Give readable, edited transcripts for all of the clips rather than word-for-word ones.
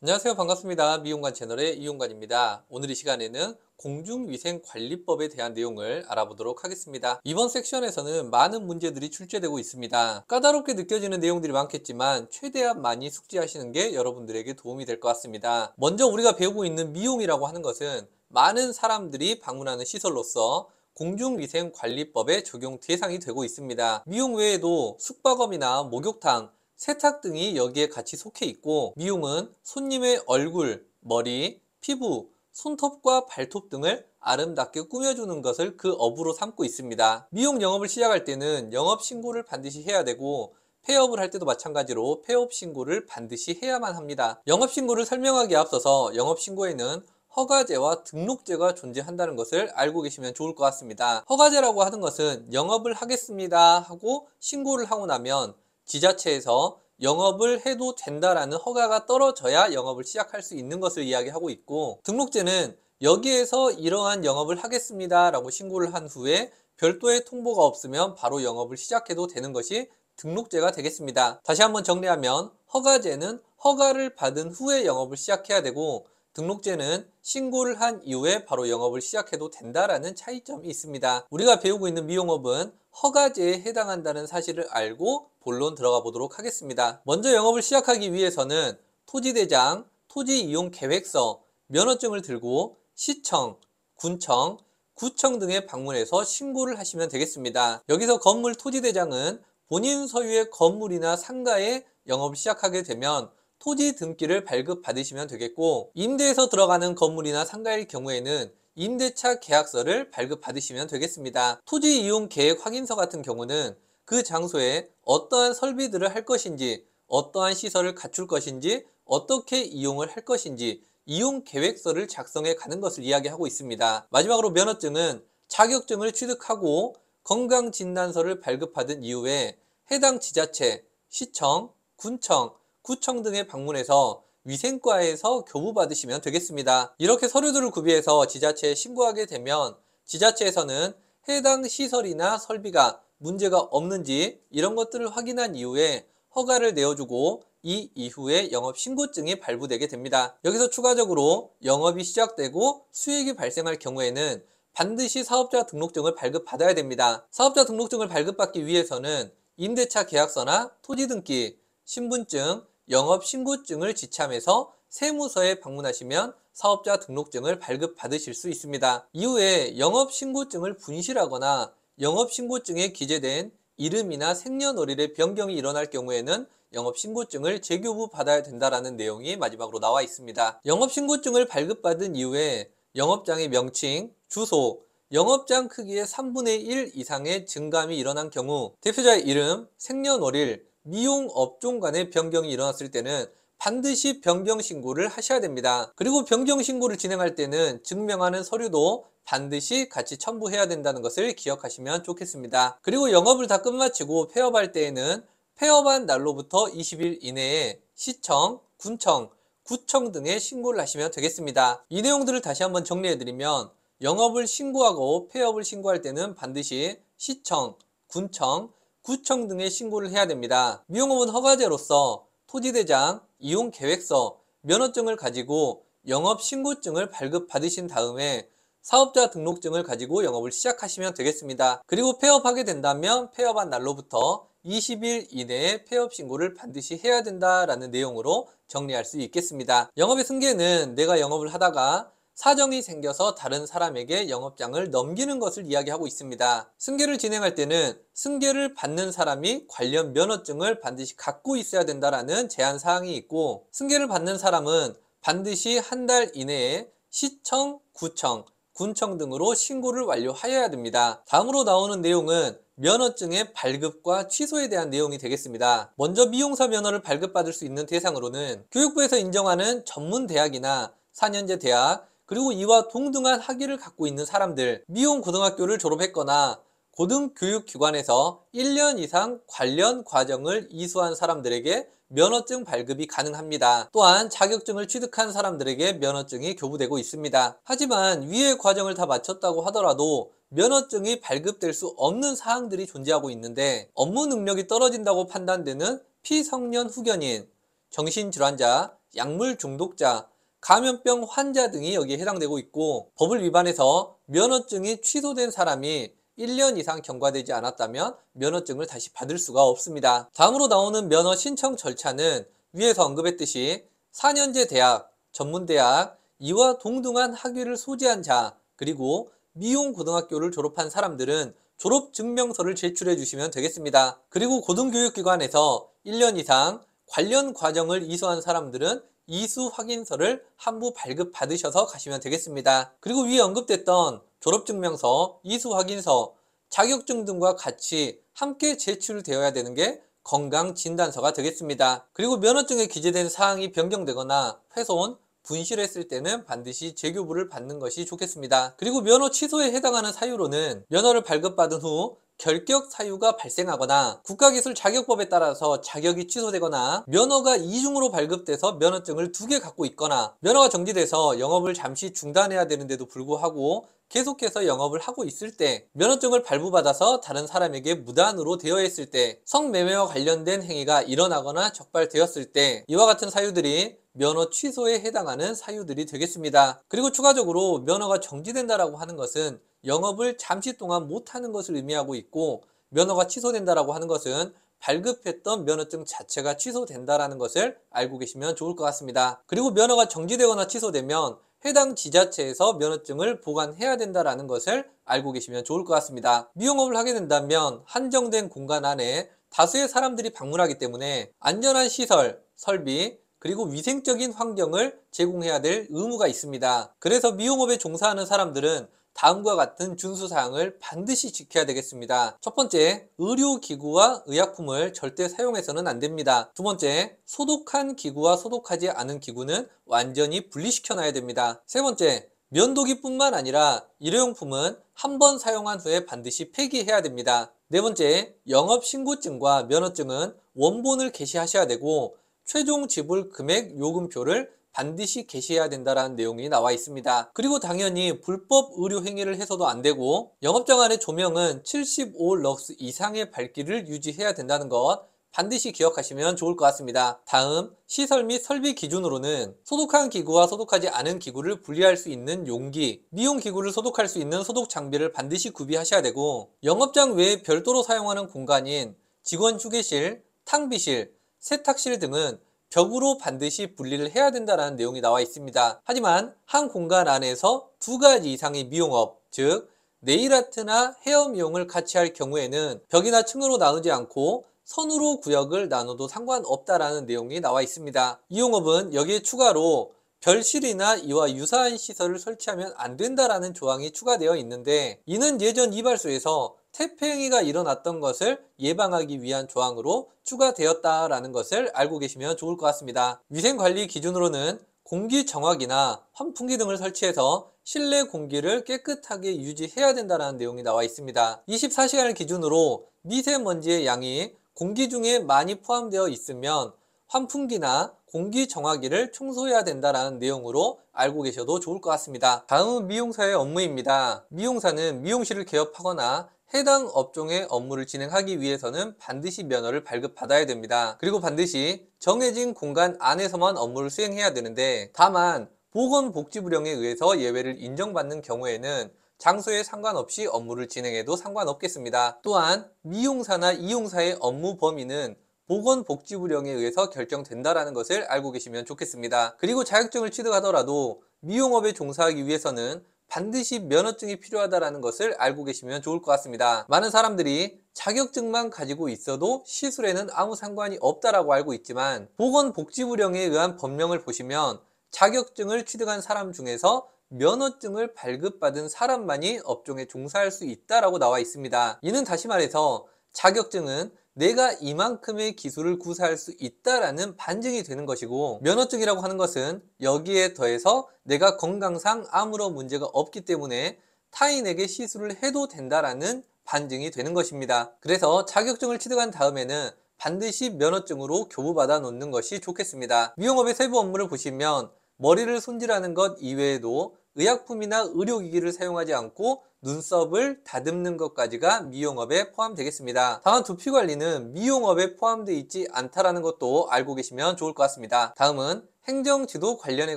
안녕하세요. 반갑습니다. 미용관 채널의 이용관입니다. 오늘 이 시간에는 공중위생관리법에 대한 내용을 알아보도록 하겠습니다. 이번 섹션에서는 많은 문제들이 출제되고 있습니다. 까다롭게 느껴지는 내용들이 많겠지만 최대한 많이 숙지하시는 게 여러분들에게 도움이 될 것 같습니다. 먼저 우리가 배우고 있는 미용이라고 하는 것은 많은 사람들이 방문하는 시설로서 공중위생관리법의 적용 대상이 되고 있습니다. 미용 외에도 숙박업이나 목욕탕, 세탁 등이 여기에 같이 속해 있고, 미용은 손님의 얼굴, 머리, 피부, 손톱과 발톱 등을 아름답게 꾸며주는 것을 그 업으로 삼고 있습니다. 미용 영업을 시작할 때는 영업 신고를 반드시 해야 되고, 폐업을 할 때도 마찬가지로 폐업 신고를 반드시 해야만 합니다. 영업 신고를 설명하기에 앞서서 영업 신고에는 허가제와 등록제가 존재한다는 것을 알고 계시면 좋을 것 같습니다. 허가제라고 하는 것은 영업을 하겠습니다 하고 신고를 하고 나면 지자체에서 영업을 해도 된다라는 허가가 떨어져야 영업을 시작할 수 있는 것을 이야기하고 있고, 등록제는 여기에서 이러한 영업을 하겠습니다 라고 신고를 한 후에 별도의 통보가 없으면 바로 영업을 시작해도 되는 것이 등록제가 되겠습니다. 다시 한번 정리하면, 허가제는 허가를 받은 후에 영업을 시작해야 되고, 등록제는 신고를 한 이후에 바로 영업을 시작해도 된다라는 차이점이 있습니다. 우리가 배우고 있는 미용업은 허가제에 해당한다는 사실을 알고 본론 들어가 보도록 하겠습니다. 먼저 영업을 시작하기 위해서는 토지대장, 토지이용계획서, 면허증을 들고 시청, 군청, 구청 등에 방문해서 신고를 하시면 되겠습니다. 여기서 건물 토지대장은 본인 소유의 건물이나 상가에 영업을 시작하게 되면 토지 등기를 발급받으시면 되겠고, 임대에서 들어가는 건물이나 상가일 경우에는 임대차 계약서를 발급받으시면 되겠습니다. 토지 이용 계획 확인서 같은 경우는 그 장소에 어떠한 설비들을 할 것인지, 어떠한 시설을 갖출 것인지, 어떻게 이용을 할 것인지 이용 계획서를 작성해 가는 것을 이야기하고 있습니다. 마지막으로 면허증은 자격증을 취득하고 건강진단서를 발급받은 이후에 해당 지자체, 시청, 군청, 구청 등에 방문해서 위생과에서 교부받으시면 되겠습니다. 이렇게 서류들을 구비해서 지자체에 신고하게 되면 지자체에서는 해당 시설이나 설비가 문제가 없는지 이런 것들을 확인한 이후에 허가를 내어주고, 이 이후에 영업신고증이 발부되게 됩니다. 여기서 추가적으로 영업이 시작되고 수익이 발생할 경우에는 반드시 사업자 등록증을 발급받아야 됩니다. 사업자 등록증을 발급받기 위해서는 임대차 계약서나 토지 등기, 신분증, 영업신고증을 지참해서 세무서에 방문하시면 사업자 등록증을 발급받으실 수 있습니다. 이후에 영업신고증을 분실하거나 영업신고증에 기재된 이름이나 생년월일의 변경이 일어날 경우에는 영업신고증을 재교부 받아야 된다는 내용이 마지막으로 나와 있습니다. 영업신고증을 발급받은 이후에 영업장의 명칭, 주소, 영업장 크기의 3분의 1 이상의 증감이 일어난 경우, 대표자의 이름, 생년월일, 미용업종 간의 변경이 일어났을 때는 반드시 변경 신고를 하셔야 됩니다. 그리고 변경 신고를 진행할 때는 증명하는 서류도 반드시 같이 첨부해야 된다는 것을 기억하시면 좋겠습니다. 그리고 영업을 다 끝마치고 폐업할 때에는 폐업한 날로부터 20일 이내에 시청, 군청, 구청 등에 신고를 하시면 되겠습니다. 이 내용들을 다시 한번 정리해드리면, 영업을 신고하고 폐업을 신고할 때는 반드시 시청, 군청, 구청 등에 신고를 해야 됩니다. 미용업은 허가제로서 토지대장, 이용계획서, 면허증을 가지고 영업신고증을 발급받으신 다음에 사업자 등록증을 가지고 영업을 시작하시면 되겠습니다. 그리고 폐업하게 된다면 폐업한 날로부터 20일 이내에 폐업 신고를 반드시 해야 된다라는 내용으로 정리할 수 있겠습니다. 영업의 승계는 내가 영업을 하다가 사정이 생겨서 다른 사람에게 영업장을 넘기는 것을 이야기하고 있습니다. 승계를 진행할 때는 승계를 받는 사람이 관련 면허증을 반드시 갖고 있어야 된다라는 제한 사항이 있고, 승계를 받는 사람은 반드시 한 달 이내에 시청, 구청, 군청 등으로 신고를 완료하여야 됩니다. 다음으로 나오는 내용은 면허증의 발급과 취소에 대한 내용이 되겠습니다. 먼저 미용사 면허를 발급받을 수 있는 대상으로는 교육부에서 인정하는 전문대학이나 4년제 대학, 그리고 이와 동등한 학위를 갖고 있는 사람들, 미용고등학교를 졸업했거나 고등교육기관에서 1년 이상 관련 과정을 이수한 사람들에게 면허증 발급이 가능합니다. 또한 자격증을 취득한 사람들에게 면허증이 교부되고 있습니다. 하지만 위의 과정을 다 마쳤다고 하더라도 면허증이 발급될 수 없는 사항들이 존재하고 있는데, 업무 능력이 떨어진다고 판단되는 피성년 후견인, 정신질환자, 약물 중독자, 감염병 환자 등이 여기에 해당되고 있고, 법을 위반해서 면허증이 취소된 사람이 1년 이상 경과되지 않았다면 면허증을 다시 받을 수가 없습니다. 다음으로 나오는 면허 신청 절차는 위에서 언급했듯이 4년제 대학, 전문대학, 이와 동등한 학위를 소지한 자, 그리고 미용고등학교를 졸업한 사람들은 졸업증명서를 제출해 주시면 되겠습니다. 그리고 고등교육기관에서 1년 이상 관련 과정을 이수한 사람들은 이수 확인서를 한부 발급받으셔서 가시면 되겠습니다. 그리고 위에 언급됐던 졸업증명서, 이수 확인서, 자격증 등과 같이 함께 제출되어야 되는 게 건강진단서가 되겠습니다. 그리고 면허증에 기재된 사항이 변경되거나 훼손, 분실했을 때는 반드시 재교부를 받는 것이 좋겠습니다. 그리고 면허 취소에 해당하는 사유로는 면허를 발급받은 후 결격 사유가 발생하거나 국가기술자격법에 따라서 자격이 취소되거나 면허가 이중으로 발급돼서 면허증을 2개 갖고 있거나 면허가 정지돼서 영업을 잠시 중단해야 되는데도 불구하고 계속해서 영업을 하고 있을 때, 면허증을 발부받아서 다른 사람에게 무단으로 대여했을 때, 성매매와 관련된 행위가 일어나거나 적발되었을 때, 이와 같은 사유들이 면허 취소에 해당하는 사유들이 되겠습니다. 그리고 추가적으로 면허가 정지된다라고 하는 것은 영업을 잠시 동안 못하는 것을 의미하고 있고, 면허가 취소된다라고 하는 것은 발급했던 면허증 자체가 취소된다라는 것을 알고 계시면 좋을 것 같습니다. 그리고 면허가 정지되거나 취소되면 해당 지자체에서 면허증을 보관해야 된다는 것을 알고 계시면 좋을 것 같습니다. 미용업을 하게 된다면 한정된 공간 안에 다수의 사람들이 방문하기 때문에 안전한 시설, 설비, 그리고 위생적인 환경을 제공해야 될 의무가 있습니다. 그래서 미용업에 종사하는 사람들은 다음과 같은 준수사항을 반드시 지켜야 되겠습니다. 첫 번째, 의료기구와 의약품을 절대 사용해서는 안 됩니다. 두 번째, 소독한 기구와 소독하지 않은 기구는 완전히 분리시켜 놔야 됩니다. 세 번째, 면도기뿐만 아니라 일회용품은 한 번 사용한 후에 반드시 폐기해야 됩니다. 네 번째, 영업신고증과 면허증은 원본을 게시하셔야 되고, 최종 지불 금액 요금표를 반드시 게시해야 된다는 내용이 나와 있습니다. 그리고 당연히 불법 의료 행위를 해서도 안 되고, 영업장 안의 조명은 75럭스 이상의 밝기를 유지해야 된다는 것 반드시 기억하시면 좋을 것 같습니다. 다음, 시설 및 설비 기준으로는 소독한 기구와 소독하지 않은 기구를 분리할 수 있는 용기, 미용 기구를 소독할 수 있는 소독 장비를 반드시 구비하셔야 되고, 영업장 외에 별도로 사용하는 공간인 직원 휴게실, 탕비실, 세탁실 등은 벽으로 반드시 분리를 해야 된다는 내용이 나와 있습니다. 하지만 한 공간 안에서 2가지 이상의 미용업, 즉 네일아트나 헤어 미용을 같이 할 경우에는 벽이나 층으로 나누지 않고 선으로 구역을 나눠도 상관없다라는 내용이 나와 있습니다. 이용업은 여기에 추가로 별실이나 이와 유사한 시설을 설치하면 안 된다라는 조항이 추가되어 있는데, 이는 예전 이발소에서 퇴폐 행위가 일어났던 것을 예방하기 위한 조항으로 추가되었다라는 것을 알고 계시면 좋을 것 같습니다. 위생관리 기준으로는 공기 정화기나 환풍기 등을 설치해서 실내 공기를 깨끗하게 유지해야 된다는 내용이 나와 있습니다. 24시간을 기준으로 미세먼지의 양이 공기 중에 많이 포함되어 있으면 환풍기나 공기 정화기를 청소해야 된다는 내용으로 알고 계셔도 좋을 것 같습니다. 다음은 미용사의 업무입니다. 미용사는 미용실을 개업하거나 해당 업종의 업무를 진행하기 위해서는 반드시 면허를 발급받아야 됩니다. 그리고 반드시 정해진 공간 안에서만 업무를 수행해야 되는데, 다만 보건복지부령에 의해서 예외를 인정받는 경우에는 장소에 상관없이 업무를 진행해도 상관없겠습니다. 또한 미용사나 이용사의 업무 범위는 보건복지부령에 의해서 결정된다는 것을 알고 계시면 좋겠습니다. 그리고 자격증을 취득하더라도 미용업에 종사하기 위해서는 반드시 면허증이 필요하다는 것을 알고 계시면 좋을 것 같습니다. 많은 사람들이 자격증만 가지고 있어도 시술에는 아무 상관이 없다라고 알고 있지만, 보건복지부령에 의한 법령을 보시면 자격증을 취득한 사람 중에서 면허증을 발급받은 사람만이 업종에 종사할 수 있다라고 나와 있습니다. 이는 다시 말해서 자격증은 내가 이만큼의 기술을 구사할 수 있다라는 반증이 되는 것이고, 면허증이라고 하는 것은 여기에 더해서 내가 건강상 아무런 문제가 없기 때문에 타인에게 시술을 해도 된다라는 반증이 되는 것입니다. 그래서 자격증을 취득한 다음에는 반드시 면허증으로 교부받아 놓는 것이 좋겠습니다. 미용업의 세부 업무를 보시면 머리를 손질하는 것 이외에도 의약품이나 의료기기를 사용하지 않고 눈썹을 다듬는 것까지가 미용업에 포함되겠습니다. 다만 두피관리는 미용업에 포함되어 있지 않다는 것도 알고 계시면 좋을 것 같습니다. 다음은 행정지도 관련에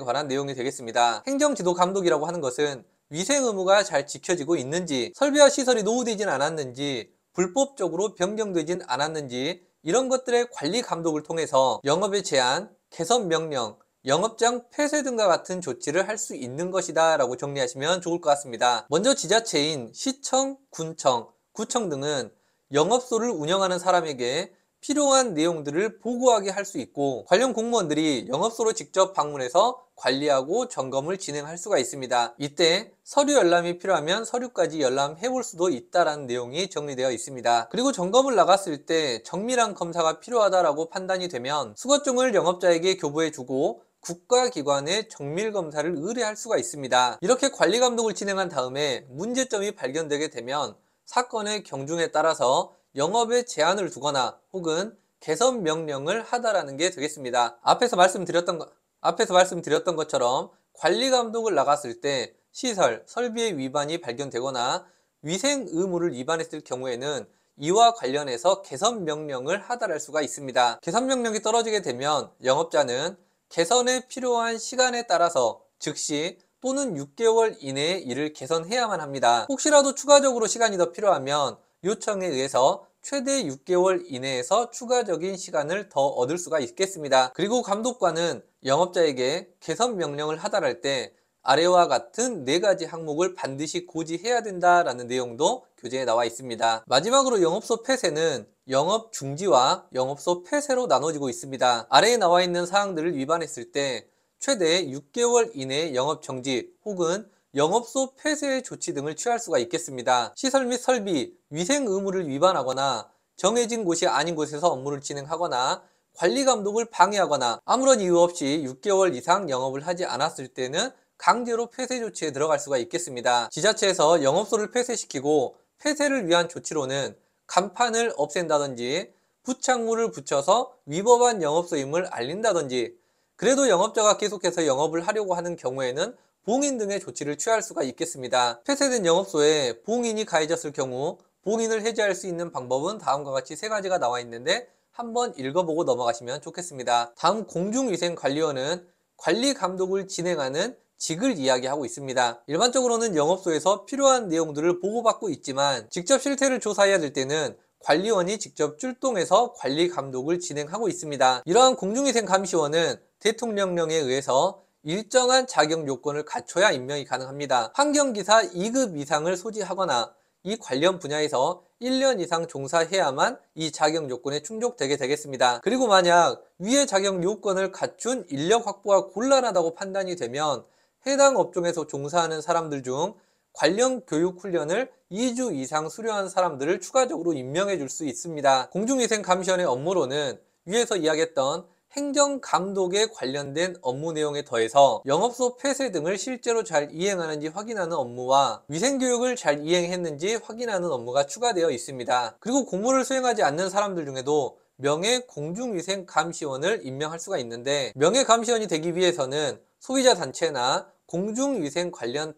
관한 내용이 되겠습니다. 행정지도 감독이라고 하는 것은 위생 의무가 잘 지켜지고 있는지, 설비와 시설이 노후되진 않았는지, 불법적으로 변경되진 않았는지 이런 것들의 관리 감독을 통해서 영업의 제한, 개선 명령, 영업장 폐쇄 등과 같은 조치를 할 수 있는 것이다 라고 정리하시면 좋을 것 같습니다. 먼저 지자체인 시청, 군청, 구청 등은 영업소를 운영하는 사람에게 필요한 내용들을 보고하게 할 수 있고, 관련 공무원들이 영업소로 직접 방문해서 관리하고 점검을 진행할 수가 있습니다. 이때 서류 열람이 필요하면 서류까지 열람해 볼 수도 있다라는 내용이 정리되어 있습니다. 그리고 점검을 나갔을 때 정밀한 검사가 필요하다라고 판단이 되면 수거증을 영업자에게 교부해주고 국가기관에 정밀검사를 의뢰할 수가 있습니다. 이렇게 관리감독을 진행한 다음에 문제점이 발견되게 되면 사건의 경중에 따라서 영업에 제한을 두거나 혹은 개선 명령을 하다라는 게 되겠습니다. 앞에서 말씀드렸던 것처럼 관리감독을 나갔을 때 시설, 설비의 위반이 발견되거나 위생 의무를 위반했을 경우에는 이와 관련해서 개선 명령을 하달할 수가 있습니다. 개선 명령이 떨어지게 되면 영업자는 개선에 필요한 시간에 따라서 즉시 또는 6개월 이내에 이를 개선해야만 합니다. 혹시라도 추가적으로 시간이 더 필요하면 요청에 의해서 최대 6개월 이내에서 추가적인 시간을 더 얻을 수가 있겠습니다. 그리고 감독관은 영업자에게 개선 명령을 하달할 때 아래와 같은 4가지 항목을 반드시 고지해야 된다라는 내용도 교재에 나와 있습니다. 마지막으로 영업소 폐쇄는 영업 중지와 영업소 폐쇄로 나눠지고 있습니다. 아래에 나와 있는 사항들을 위반했을 때 최대 6개월 이내에 영업 정지 혹은 영업소 폐쇄 조치 등을 취할 수가 있겠습니다. 시설 및 설비, 위생 의무를 위반하거나 정해진 곳이 아닌 곳에서 업무를 진행하거나 관리 감독을 방해하거나 아무런 이유 없이 6개월 이상 영업을 하지 않았을 때는 강제로 폐쇄 조치에 들어갈 수가 있겠습니다. 지자체에서 영업소를 폐쇄시키고 폐쇄를 위한 조치로는 간판을 없앤다든지 부착물을 붙여서 위법한 영업소임을 알린다든지, 그래도 영업자가 계속해서 영업을 하려고 하는 경우에는 봉인 등의 조치를 취할 수가 있겠습니다. 폐쇄된 영업소에 봉인이 가해졌을 경우 봉인을 해제할 수 있는 방법은 다음과 같이 3가지가 나와 있는데 한번 읽어보고 넘어가시면 좋겠습니다. 다음 공중위생관리원은 관리 감독을 진행하는 직을 이야기하고 있습니다. 일반적으로는 영업소에서 필요한 내용들을 보고받고 있지만 직접 실태를 조사해야 될 때는 관리원이 직접 출동해서 관리 감독을 진행하고 있습니다. 이러한 공중위생감시원은 대통령령에 의해서 일정한 자격 요건을 갖춰야 임명이 가능합니다. 환경기사 2급 이상을 소지하거나 이 관련 분야에서 1년 이상 종사해야만 이 자격 요건에 충족되게 되겠습니다. 그리고 만약 위의 자격 요건을 갖춘 인력 확보가 곤란하다고 판단이 되면 해당 업종에서 종사하는 사람들 중 관련 교육 훈련을 2주 이상 수료한 사람들을 추가적으로 임명해 줄 수 있습니다. 공중위생감시원의 업무로는 위에서 이야기했던 행정감독에 관련된 업무 내용에 더해서 영업소 폐쇄 등을 실제로 잘 이행하는지 확인하는 업무와 위생교육을 잘 이행했는지 확인하는 업무가 추가되어 있습니다. 그리고 공무를 수행하지 않는 사람들 중에도 명예공중위생감시원을 임명할 수가 있는데, 명예감시원이 되기 위해서는 소비자단체나 공중위생 관련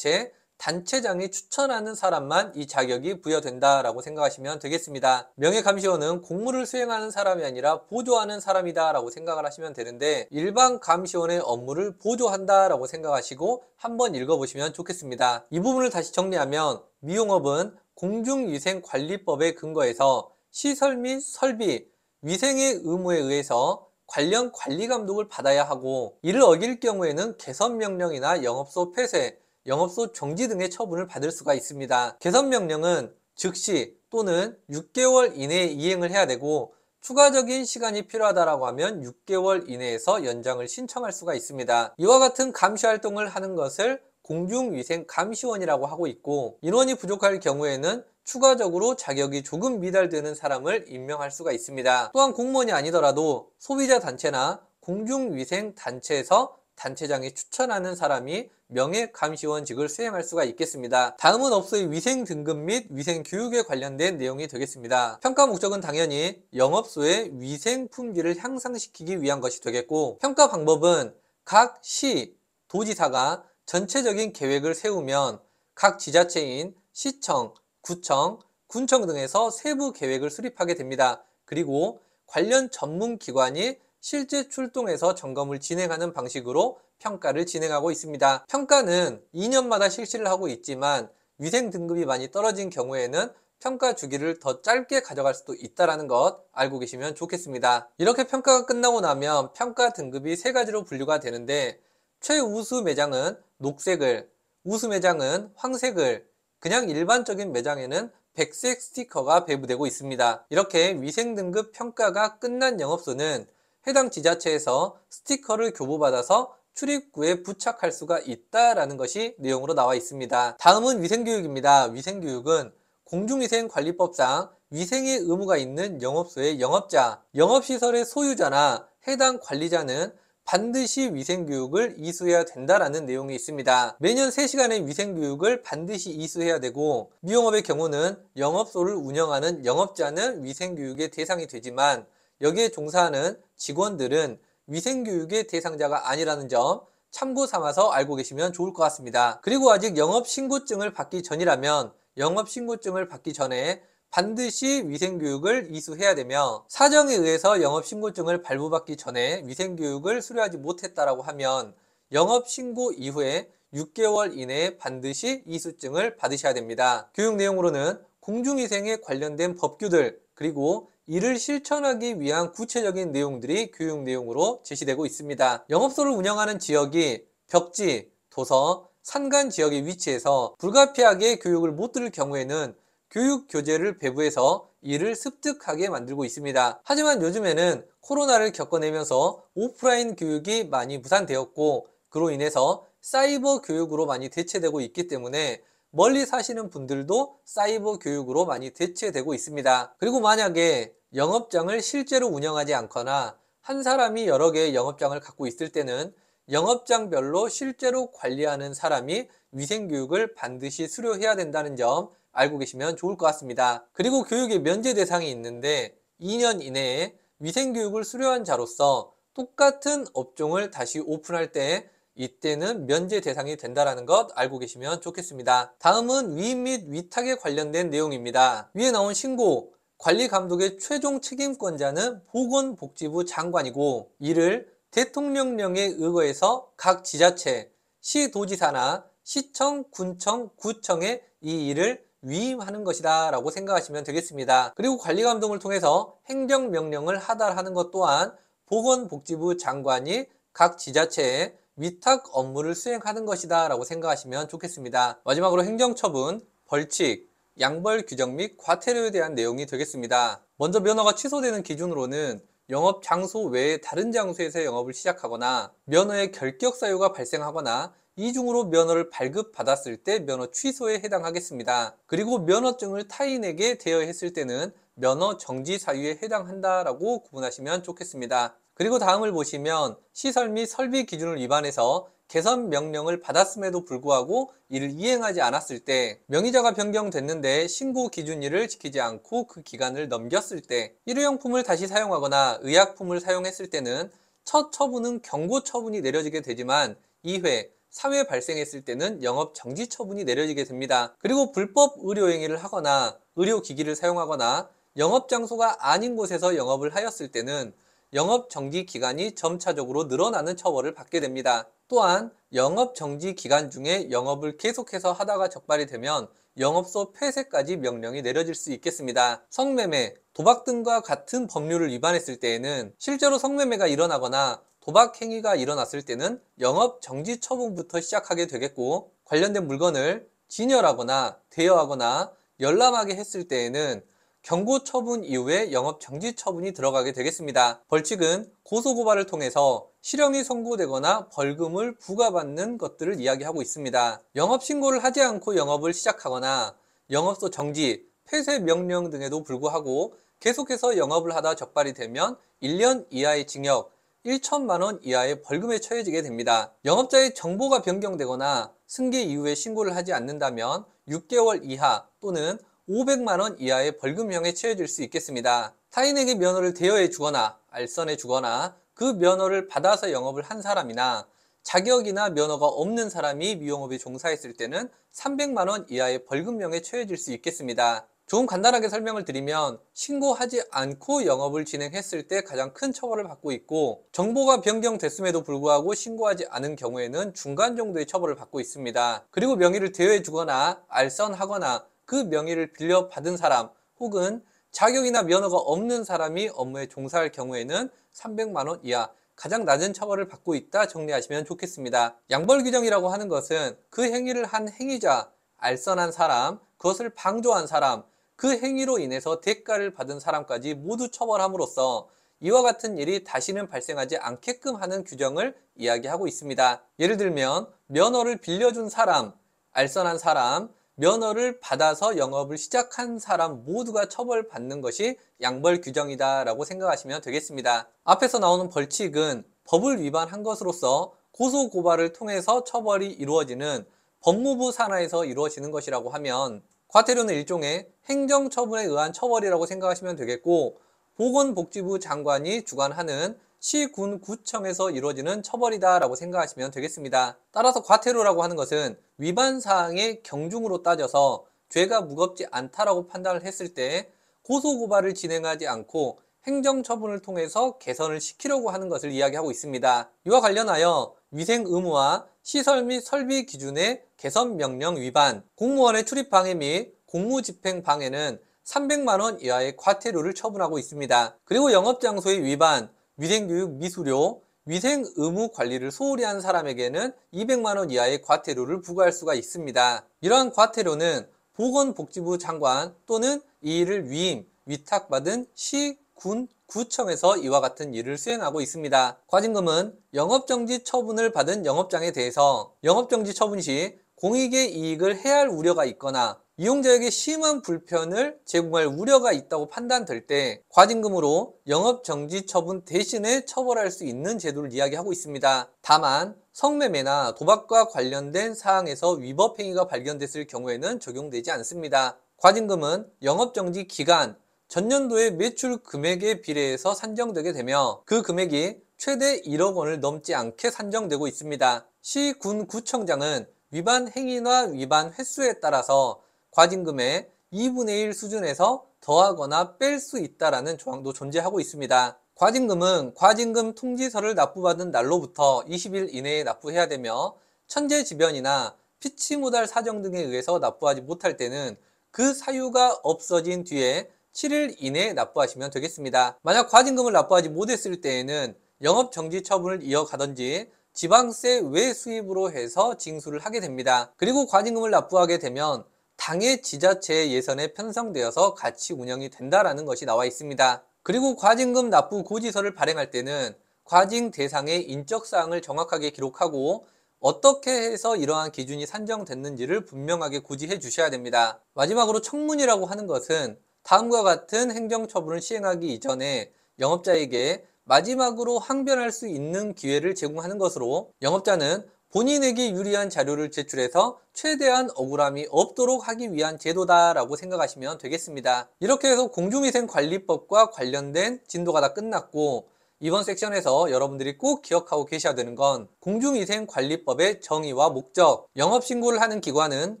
단체장이 추천하는 사람만 이 자격이 부여된다라고 생각하시면 되겠습니다. 명예감시원은 공무를 수행하는 사람이 아니라 보조하는 사람이다라고 생각을 하시면 되는데, 일반 감시원의 업무를 보조한다라고 생각하시고 한번 읽어보시면 좋겠습니다. 이 부분을 다시 정리하면 미용업은 공중위생관리법에 근거해서 시설 및 설비, 위생의 의무에 의해서 관련 관리 감독을 받아야 하고, 이를 어길 경우에는 개선명령이나 영업소 폐쇄, 영업소 정지 등의 처분을 받을 수가 있습니다. 개선명령은 즉시 또는 6개월 이내에 이행을 해야 되고, 추가적인 시간이 필요하다고 하면 6개월 이내에서 연장을 신청할 수가 있습니다. 이와 같은 감시활동을 하는 것을 공중위생감시원이라고 하고 있고, 인원이 부족할 경우에는 추가적으로 자격이 조금 미달되는 사람을 임명할 수가 있습니다. 또한 공무원이 아니더라도 소비자단체나 공중위생단체에서 단체장이 추천하는 사람이 명예감시원직을 수행할 수가 있겠습니다. 다음은 업소의 위생등급 및 위생교육에 관련된 내용이 되겠습니다. 평가 목적은 당연히 영업소의 위생품질을 향상시키기 위한 것이 되겠고, 평가 방법은 각 시, 도지사가 전체적인 계획을 세우면 각 지자체인 시청, 구청, 군청 등에서 세부 계획을 수립하게 됩니다. 그리고 관련 전문기관이 실제 출동해서 점검을 진행하는 방식으로 평가를 진행하고 있습니다. 평가는 2년마다 실시를 하고 있지만 위생 등급이 많이 떨어진 경우에는 평가 주기를 더 짧게 가져갈 수도 있다는 것 알고 계시면 좋겠습니다. 이렇게 평가가 끝나고 나면 평가 등급이 세 가지로 분류가 되는데, 최우수 매장은 녹색을, 우수 매장은 황색을, 그냥 일반적인 매장에는 백색 스티커가 배부되고 있습니다. 이렇게 위생 등급 평가가 끝난 영업소는 해당 지자체에서 스티커를 교부받아서 출입구에 부착할 수가 있다라는 것이 내용으로 나와 있습니다. 다음은 위생교육입니다. 위생교육은 공중위생관리법상 위생의 의무가 있는 영업소의 영업자, 영업시설의 소유자나 해당 관리자는 반드시 위생교육을 이수해야 된다라는 내용이 있습니다. 매년 3시간의 위생교육을 반드시 이수해야 되고, 미용업의 경우는 영업소를 운영하는 영업자는 위생교육의 대상이 되지만 여기에 종사하는 직원들은 위생교육의 대상자가 아니라는 점 참고 삼아서 알고 계시면 좋을 것 같습니다. 그리고 아직 영업신고증을 받기 전이라면 영업신고증을 받기 전에 반드시 위생교육을 이수해야 되며, 사정에 의해서 영업신고증을 발부받기 전에 위생교육을 수료하지 못했다라고 하면 영업신고 이후에 6개월 이내에 반드시 이수증을 받으셔야 됩니다. 교육 내용으로는 공중위생에 관련된 법규들, 그리고 이를 실천하기 위한 구체적인 내용들이 교육 내용으로 제시되고 있습니다. 영업소를 운영하는 지역이 벽지, 도서, 산간 지역에 위치해서 불가피하게 교육을 못 들을 경우에는 교육 교재를 배부해서 이를 습득하게 만들고 있습니다. 하지만 요즘에는 코로나를 겪어내면서 오프라인 교육이 많이 무산되었고, 그로 인해서 사이버 교육으로 많이 대체되고 있기 때문에 멀리 사시는 분들도 사이버 교육으로 많이 대체되고 있습니다. 그리고 만약에 영업장을 실제로 운영하지 않거나 한 사람이 여러 개의 영업장을 갖고 있을 때는 영업장별로 실제로 관리하는 사람이 위생교육을 반드시 수료해야 된다는 점 알고 계시면 좋을 것 같습니다. 그리고 교육의 면제 대상이 있는데, 2년 이내에 위생교육을 수료한 자로서 똑같은 업종을 다시 오픈할 때 이때는 면제 대상이 된다는 것 알고 계시면 좋겠습니다. 다음은 위임 및 위탁에 관련된 내용입니다. 위에 나온 신고, 관리감독의 최종 책임권자는 보건복지부 장관이고, 이를 대통령령에 의거해서 각 지자체, 시도지사나 시청, 군청, 구청에 이 일을 위임하는 것이다 라고 생각하시면 되겠습니다. 그리고 관리감독을 통해서 행정명령을 하달하는 것 또한 보건복지부 장관이 각 지자체에 위탁 업무를 수행하는 것이다 라고 생각하시면 좋겠습니다. 마지막으로 행정처분, 벌칙, 양벌 규정 및 과태료에 대한 내용이 되겠습니다. 먼저 면허가 취소되는 기준으로는 영업 장소 외에 다른 장소에서 영업을 시작하거나 면허의 결격 사유가 발생하거나 이중으로 면허를 발급받았을 때 면허 취소에 해당하겠습니다. 그리고 면허증을 타인에게 대여했을 때는 면허 정지 사유에 해당한다라고 구분하시면 좋겠습니다. 그리고 다음을 보시면 시설 및 설비 기준을 위반해서 개선 명령을 받았음에도 불구하고 이를 이행하지 않았을 때, 명의자가 변경됐는데 신고 기준일을 지키지 않고 그 기간을 넘겼을 때, 일회용품을 다시 사용하거나 의약품을 사용했을 때는 첫 처분은 경고 처분이 내려지게 되지만 2회, 3회 발생했을 때는 영업 정지 처분이 내려지게 됩니다. 그리고 불법 의료 행위를 하거나 의료기기를 사용하거나 영업 장소가 아닌 곳에서 영업을 하였을 때는 영업 정지 기간이 점차적으로 늘어나는 처벌을 받게 됩니다. 또한 영업 정지 기간 중에 영업을 계속해서 하다가 적발이 되면 영업소 폐쇄까지 명령이 내려질 수 있겠습니다. 성매매, 도박 등과 같은 법률을 위반했을 때에는 실제로 성매매가 일어나거나 도박 행위가 일어났을 때는 영업 정지 처분부터 시작하게 되겠고, 관련된 물건을 진열하거나 대여하거나 열람하게 했을 때에는 경고 처분 이후에 영업 정지 처분이 들어가게 되겠습니다. 벌칙은 고소고발을 통해서 실형이 선고되거나 벌금을 부과받는 것들을 이야기하고 있습니다. 영업신고를 하지 않고 영업을 시작하거나 영업소 정지, 폐쇄 명령 등에도 불구하고 계속해서 영업을 하다 적발이 되면 1년 이하의 징역, 1천만 원 이하의 벌금에 처해지게 됩니다. 영업자의 정보가 변경되거나 승계 이후에 신고를 하지 않는다면 6개월 이하 또는 500만 원 이하의 벌금형에 처해질 수 있겠습니다. 타인에게 면허를 대여해 주거나 알선해 주거나 그 면허를 받아서 영업을 한 사람이나 자격이나 면허가 없는 사람이 미용업에 종사했을 때는 300만 원 이하의 벌금형에 처해질 수 있겠습니다. 조금 간단하게 설명을 드리면 신고하지 않고 영업을 진행했을 때 가장 큰 처벌을 받고 있고, 정보가 변경됐음에도 불구하고 신고하지 않은 경우에는 중간 정도의 처벌을 받고 있습니다. 그리고 명의를 대여해 주거나 알선하거나 그 명의를 빌려받은 사람 혹은 자격이나 면허가 없는 사람이 업무에 종사할 경우에는 300만 원 이하 가장 낮은 처벌을 받고 있다 정리하시면 좋겠습니다. 양벌 규정이라고 하는 것은 그 행위를 한 행위자, 알선한 사람, 그것을 방조한 사람, 그 행위로 인해서 대가를 받은 사람까지 모두 처벌함으로써 이와 같은 일이 다시는 발생하지 않게끔 하는 규정을 이야기하고 있습니다. 예를 들면 면허를 빌려준 사람, 알선한 사람, 면허를 받아서 영업을 시작한 사람 모두가 처벌받는 것이 양벌 규정이다 라고 생각하시면 되겠습니다. 앞에서 나오는 벌칙은 법을 위반한 것으로서 고소고발을 통해서 처벌이 이루어지는 법무부 산하에서 이루어지는 것이라고 하면, 과태료는 일종의 행정처분에 의한 처벌이라고 생각하시면 되겠고, 보건복지부 장관이 주관하는 시, 군, 구청에서 이루어지는 처벌이다 라고 생각하시면 되겠습니다. 따라서 과태료라고 하는 것은 위반 사항의 경중으로 따져서 죄가 무겁지 않다라고 판단을 했을 때 고소고발을 진행하지 않고 행정처분을 통해서 개선을 시키려고 하는 것을 이야기하고 있습니다. 이와 관련하여 위생 의무와 시설 및 설비 기준의 개선 명령 위반, 공무원의 출입 방해 및 공무집행 방해는 300만 원 이하의 과태료를 처분하고 있습니다. 그리고 영업장소의 위반, 위생교육 미수료, 위생 의무 관리를 소홀히 한 사람에게는 200만 원 이하의 과태료를 부과할 수가 있습니다. 이러한 과태료는 보건복지부 장관 또는 이 일을 위임, 위탁받은 시, 군, 구청에서 이와 같은 일을 수행하고 있습니다. 과징금은 영업정지 처분을 받은 영업장에 대해서 영업정지 처분 시 공익의 이익을 해할 우려가 있거나 이용자에게 심한 불편을 제공할 우려가 있다고 판단될 때 과징금으로 영업정지 처분 대신에 처벌할 수 있는 제도를 이야기하고 있습니다. 다만 성매매나 도박과 관련된 사항에서 위법 행위가 발견됐을 경우에는 적용되지 않습니다. 과징금은 영업정지 기간, 전년도의 매출 금액에 비례해서 산정되게 되며 그 금액이 최대 1억 원을 넘지 않게 산정되고 있습니다. 시, 군, 구청장은 위반 행위나 위반 횟수에 따라서 과징금의 2분의 1 수준에서 더하거나 뺄 수 있다라는 조항도 존재하고 있습니다. 과징금은 과징금 통지서를 납부받은 날로부터 20일 이내에 납부해야 되며, 천재지변이나 피치모달 사정 등에 의해서 납부하지 못할 때는 그 사유가 없어진 뒤에 7일 이내에 납부하시면 되겠습니다. 만약 과징금을 납부하지 못했을 때에는 영업정지 처분을 이어가든지 지방세 외수입으로 해서 징수를 하게 됩니다. 그리고 과징금을 납부하게 되면 당의 지자체의 예산에 편성되어서 같이 운영이 된다라는 것이 나와 있습니다. 그리고 과징금 납부 고지서를 발행할 때는 과징 대상의 인적사항을 정확하게 기록하고 어떻게 해서 이러한 기준이 산정됐는지를 분명하게 고지해 주셔야 됩니다. 마지막으로 청문이라고 하는 것은 다음과 같은 행정처분을 시행하기 이전에 영업자에게 마지막으로 항변할 수 있는 기회를 제공하는 것으로, 영업자는 본인에게 유리한 자료를 제출해서 최대한 억울함이 없도록 하기 위한 제도다라고 생각하시면 되겠습니다. 이렇게 해서 공중위생관리법과 관련된 진도가 다 끝났고, 이번 섹션에서 여러분들이 꼭 기억하고 계셔야 되는 건 공중위생관리법의 정의와 목적, 영업신고를 하는 기관은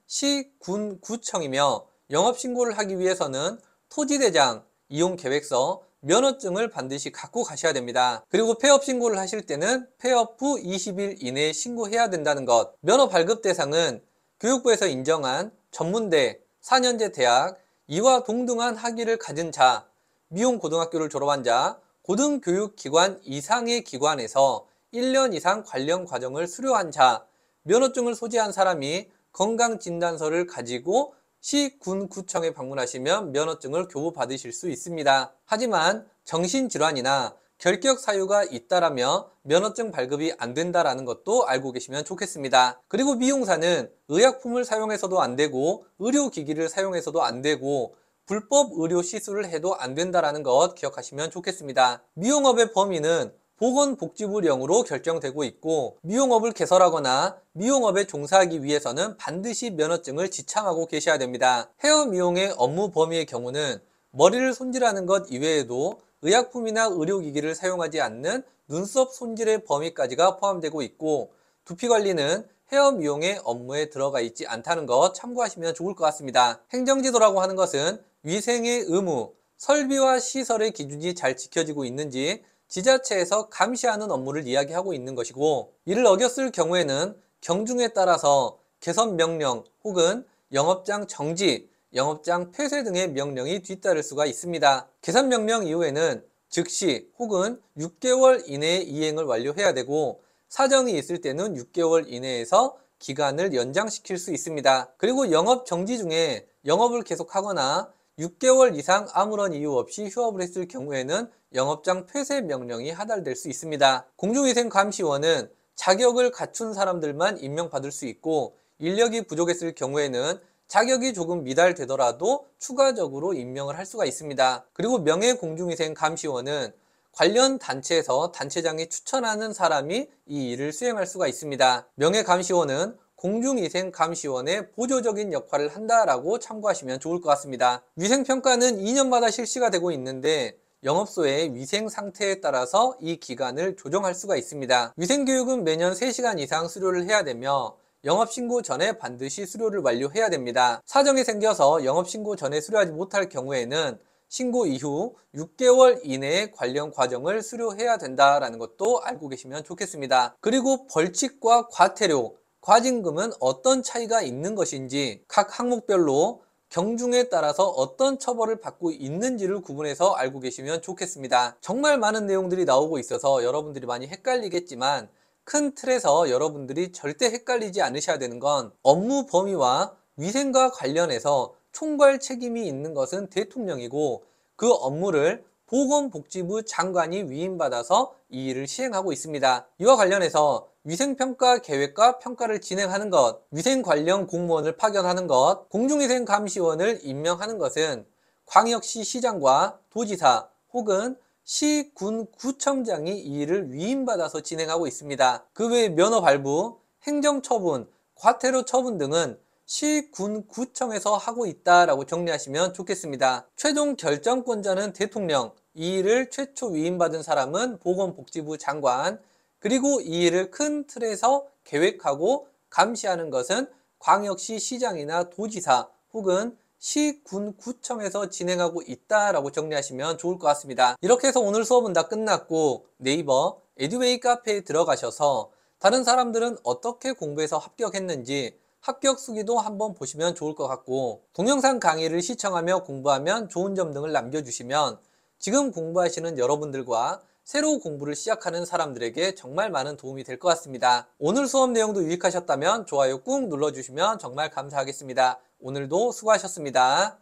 시, 군, 구청이며 영업신고를 하기 위해서는 토지대장, 이용계획서, 면허증을 반드시 갖고 가셔야 됩니다. 그리고 폐업 신고를 하실 때는 폐업 후 20일 이내에 신고해야 된다는 것, 면허 발급 대상은 교육부에서 인정한 전문대, 4년제 대학, 이와 동등한 학위를 가진 자, 미용고등학교를 졸업한 자, 고등교육기관 이상의 기관에서 1년 이상 관련 과정을 수료한 자, 면허증을 소지한 사람이 건강진단서를 가지고 시, 군, 구청에 방문하시면 면허증을 교부받으실 수 있습니다. 하지만 정신질환이나 결격 사유가 있다라며 면허증 발급이 안 된다라는 것도 알고 계시면 좋겠습니다. 그리고 미용사는 의약품을 사용해서도 안 되고 의료기기를 사용해서도 안 되고 불법 의료 시술을 해도 안 된다라는 것 기억하시면 좋겠습니다. 미용업의 범위는 보건복지부령으로 결정되고 있고, 미용업을 개설하거나 미용업에 종사하기 위해서는 반드시 면허증을 지참하고 계셔야 됩니다. 헤어 미용의 업무 범위의 경우는 머리를 손질하는 것 이외에도 의약품이나 의료기기를 사용하지 않는 눈썹 손질의 범위까지가 포함되고 있고, 두피관리는 헤어 미용의 업무에 들어가 있지 않다는 것 참고하시면 좋을 것 같습니다. 행정지도라고 하는 것은 위생의 의무, 설비와 시설의 기준이 잘 지켜지고 있는지 지자체에서 감시하는 업무를 이야기하고 있는 것이고, 이를 어겼을 경우에는 경중에 따라서 개선 명령 혹은 영업장 정지, 영업장 폐쇄 등의 명령이 뒤따를 수가 있습니다. 개선 명령 이후에는 즉시 혹은 6개월 이내에 이행을 완료해야 되고, 사정이 있을 때는 6개월 이내에서 기간을 연장시킬 수 있습니다. 그리고 영업 정지 중에 영업을 계속하거나 6개월 이상 아무런 이유 없이 휴업을 했을 경우에는 영업장 폐쇄 명령이 하달될 수 있습니다. 공중위생감시원은 자격을 갖춘 사람들만 임명받을 수 있고, 인력이 부족했을 경우에는 자격이 조금 미달되더라도 추가적으로 임명을 할 수가 있습니다. 그리고 명예공중위생감시원은 관련 단체에서 단체장이 추천하는 사람이 이 일을 수행할 수가 있습니다. 명예감시원은 공중위생감시원의 보조적인 역할을 한다라고 참고하시면 좋을 것 같습니다. 위생평가는 2년마다 실시가 되고 있는데 영업소의 위생 상태에 따라서 이 기간을 조정할 수가 있습니다. 위생교육은 매년 3시간 이상 수료를 해야 되며 영업신고 전에 반드시 수료를 완료해야 됩니다. 사정이 생겨서 영업신고 전에 수료하지 못할 경우에는 신고 이후 6개월 이내에 관련 과정을 수료해야 된다는 것도 알고 계시면 좋겠습니다. 그리고 벌칙과 과태료, 과징금은 어떤 차이가 있는 것인지 각 항목별로 경중에 따라서 어떤 처벌을 받고 있는지를 구분해서 알고 계시면 좋겠습니다. 정말 많은 내용들이 나오고 있어서 여러분들이 많이 헷갈리겠지만, 큰 틀에서 여러분들이 절대 헷갈리지 않으셔야 되는 건, 업무 범위와 위생과 관련해서 총괄 책임이 있는 것은 대통령이고, 그 업무를 보건복지부 장관이 위임받아서 이 일을 시행하고 있습니다. 이와 관련해서 위생평가 계획과 평가를 진행하는 것, 위생 관련 공무원을 파견하는 것, 공중위생감시원을 임명하는 것은 광역시 시장과 도지사 혹은 시, 군, 구청장이 이 일을 위임받아서 진행하고 있습니다. 그 외에 면허 발부, 행정처분, 과태료 처분 등은 시, 군, 구청에서 하고 있다라고 정리하시면 좋겠습니다. 최종 결정권자는 대통령, 이 일을 최초 위임받은 사람은 보건복지부 장관, 그리고 이 일을 큰 틀에서 계획하고 감시하는 것은 광역시 시장이나 도지사 혹은 시, 군, 구청에서 진행하고 있다라고 정리하시면 좋을 것 같습니다. 이렇게 해서 오늘 수업은 다 끝났고, 네이버 에듀웨이 카페에 들어가셔서 다른 사람들은 어떻게 공부해서 합격했는지 합격 수기도 한번 보시면 좋을 것 같고, 동영상 강의를 시청하며 공부하면 좋은 점 등을 남겨주시면 지금 공부하시는 여러분들과 새로 공부를 시작하는 사람들에게 정말 많은 도움이 될 것 같습니다. 오늘 수업 내용도 유익하셨다면 좋아요 꾹 눌러주시면 정말 감사하겠습니다. 오늘도 수고하셨습니다.